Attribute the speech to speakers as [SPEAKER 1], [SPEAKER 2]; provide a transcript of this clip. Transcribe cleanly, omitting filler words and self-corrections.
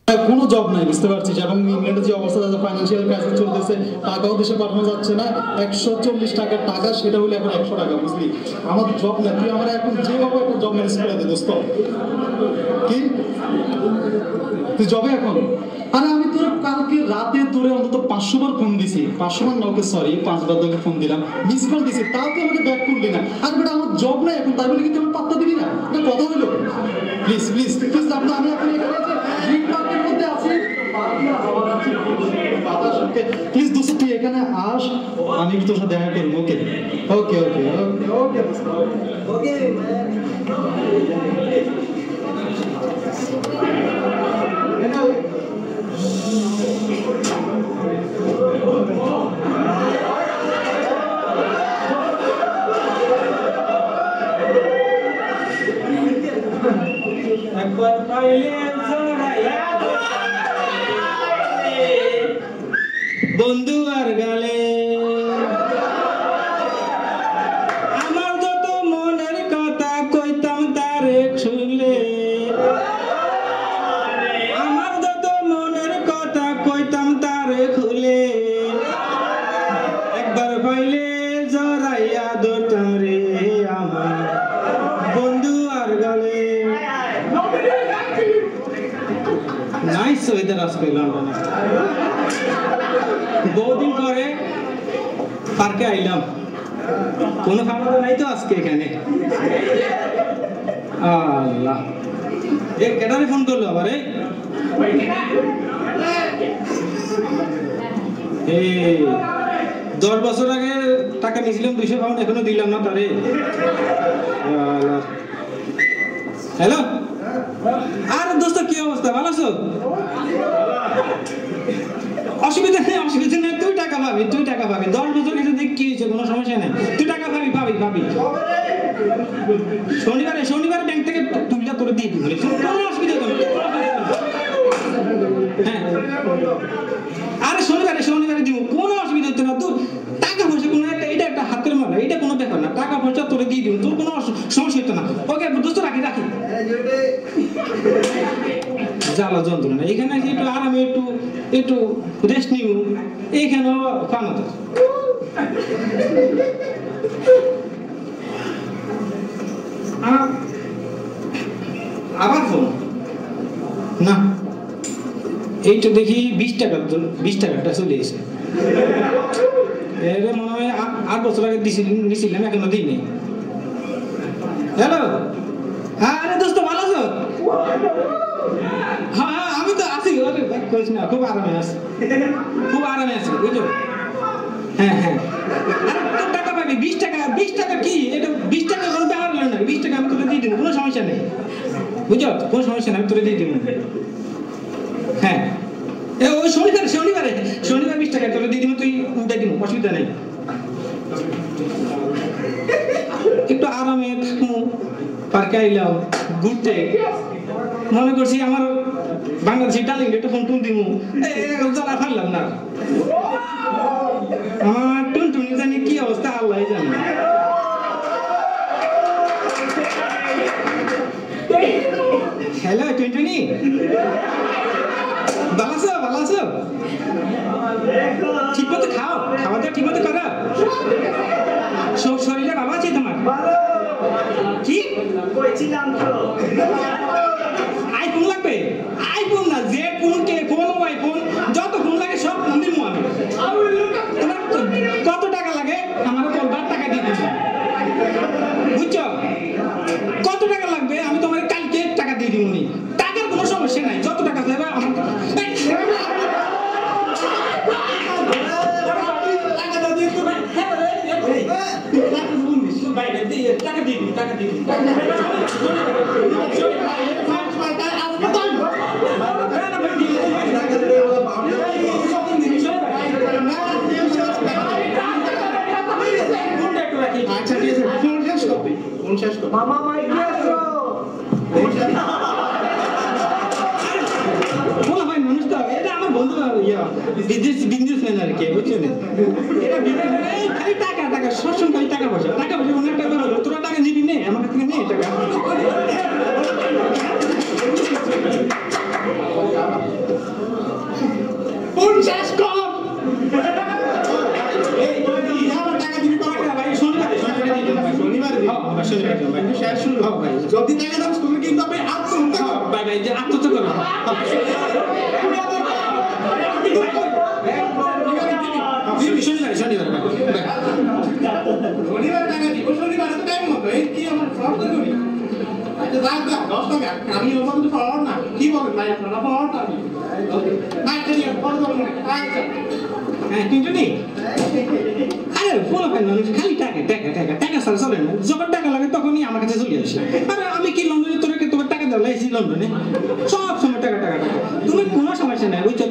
[SPEAKER 1] কোনো জব নাই, বুঝতে পারছিস, এবং ইংল্যান্ডের যে অবস্থা, ফাইন্যান্সিয়াল ক্রাইসিস চলতেছে, টাকাও দেশে পাঠানো যাচ্ছে না। 140 টাকার টাকা সেটা হলে এখন 100 টাকা, বুঝলি? আমার জব না, তুই আমার এখন যেভাবে একটা জব ম্যানেজ করে দে দোস্ত। কি তুই জবে এখন? আরে আমি তোর কালকে রাতে তোরে অন্তত 500 বার ফোন দিছি, 500 বার না, ওকে সরি 5 বার তোকে ফোন দিলাম, মিস কল দিছি, তাও তুই আমাকে ব্যাক করলি না। আর বেটা আমার জব নাই এখন, তাই বলে কি তুই আমার পাত্তা দিবি না? এটা কথা হইলো? প্লিজ প্লিজ প্লিজ, আমি এখন এখানে ড্রিম পার্কের মধ্যে আছি, প্লিজ দোস্ত তুই এখানে আস, আমি তোর সাথে দেখা করবো। ওকে ওকে ওকে ওকে ওকে।
[SPEAKER 2] একবার পাইলে বন্ধু আর গালে আমার যত মনের কথা কইতাম তারে শুনলে, আমার যত মনের কথা কইতাম তারে খুলে, একবার পাইলে জড়াইয়া ধরতাম রে আমার বন্ধু আর গালে। নাইস ওয়েদার আজকে লন্ডনে, বহুদিন পরে পার্কে আইলাম, কোনো খাবার নাই তো আজকে এখানে। আল্লাহ, কেটারে ফোন করলো আবার? এই 10 বছর আগে টাকা নিয়েছিলাম 200 পাউন্ড, এখনো দিলাম না তারে। হ্যালো, আর দোস্ত কি অবস্থা, ভালো আছো? অসুবিধা নেই, অসুবিধা নেই, তুই টাকা পাবি, তুই টাকা পাবি। 10 বছর কিছু দেখ কি হয়েছে, কোনো সমস্যা নেই, তুই টাকা পাবি পাবি পাবি। শনিবারে ব্যাংক থেকে তুইটা তোরে দিয়ে দিবি, কোনো অসুবিধা নেই। হ্যাঁ, আরে শনিবারে দিব, কোনো অসুবিধা হচ্ছে না। তুই টাকা পয়সা কোনো একটা, এটা একটা হাতের মালা, এটা কোনো ব্যাপার না, টাকা পয়সা তোরে দিয়ে দিব, তোর কোনো সমস্যা হচ্ছে না। ওকে দোস্ত, রাখি রাখি। জ্বালা যন্ত্রণা, এখানে একটু আরামে একটু রেস্ট নিব, এইখানেও পানাতে আবার ফোন না, এইটা দেখি 20 টাকাটা চলে এসে, এর মনে হয় 8 বছর আগে দিছিলাম, এখনো দিই নেই। হ্যালো, হ্যাঁ আরে দোস্ত ভালো আছো? হ্যাঁ আমি তো আছি, না খুব আরামে আছি, খুব আরামে আছি, বুঝছো? হ্যাঁ হ্যাঁ, তোর টাকা পাবি 20 টাকা কি এটা? 20 টাকা কোনো ব্যাপার না, 20 টাকা আমি তোকে দিয়ে দিব, কোনো সমস্যা নেই, বুঝছো? কোনো সমস্যা নেই, আমি তোকে দিয়ে দিব। হ্যাঁ, ওই শনিবারে 20 টাকা তোকে দিয়ে দিব, তুই উঠে দিব, অসুবিধা নেই। একটু আরামে পার্কে আইলাম ঘুরতে, মনে করছি আমার বাংলাদেশি ডালিং একটু ফোন টুন দিব, জ্বালা ফারলাম না। আমার টুনটুনি জানি কি অবস্থা, আল্লাহ জানে। হ্যালো টুনটুনি, ভালো আছো? ভালো আছো? ঠিক মতো খাও, খাওয়া দাওয়া ঠিক মতো করো, শরীরে বাবা আছে তোমার? কি আইফোন লাগবে? আইফোন না, যে কোনো আইফোন, যত ফোন লাগে সব ফোন দিব আমি। তোমার কত টাকা লাগে আমার বলবার, টাকা দিয়ে দিচ্ছি, বুঝছো? কত টাকা লাগবে আমি তোমার কালকে টাকা দিয়ে দিব, টাকার কোনো সমস্যা নাই, যত টাকা দেবে আমার। টাকা দিয়ে দিন, টাকা দিয়ে দিন। আচ্ছা ঠিক আছে, ফোন শেষ করবে, ফোন শেষ করবে। মামা মাইকে আসো, বলা ভাই মানুষ তো, এটা আমার বন্ধু, বিজনেসম্যান আর কি, বুঝছেন? এটা বিজনেসম্যান, খালি টাকা টাকা, সবসময় খালি টাকা পয়সা, টাকা পয়সা অনেক টাকা হলো, তোরা টাকা নিবি নে, আমার কাছ থেকে নে টাকা। শুরু হবে ভাই
[SPEAKER 3] যদি টাকা দাও তুমি কিন্তু আপনি আত্মহত্যা করো।
[SPEAKER 2] ভাই ভাই যে আত্মহত্যা করো শনিবার ভাই
[SPEAKER 3] শনিবার টাকা দিব, শনিবার তো টাইম মতো এই কি আমার ফ্রড করি। আচ্ছা দাও দাও 10 টাকা আমি ওর মধ্যে ফ্রড না কি বলেন ভাই আপনারা ফ্রড না না জানি ফ্রড করবেন না আচ্ছা
[SPEAKER 2] হ্যাঁ কিন্তু নেই আরে ফোলা পাই মানুষ খালি টাকা টাকা টাকা টাকা ছাড়া চলে না যখন টাকা লাগে তখনই আমার কাছে চলে আসে আরে আমি কি লন্ডনে তোকে তোমার টাকা দেওয়া লাগছি লন্ডনে সব সময় টাকা টাকা টাকা তুমি কোনো সমস্যা নাই বুঝছো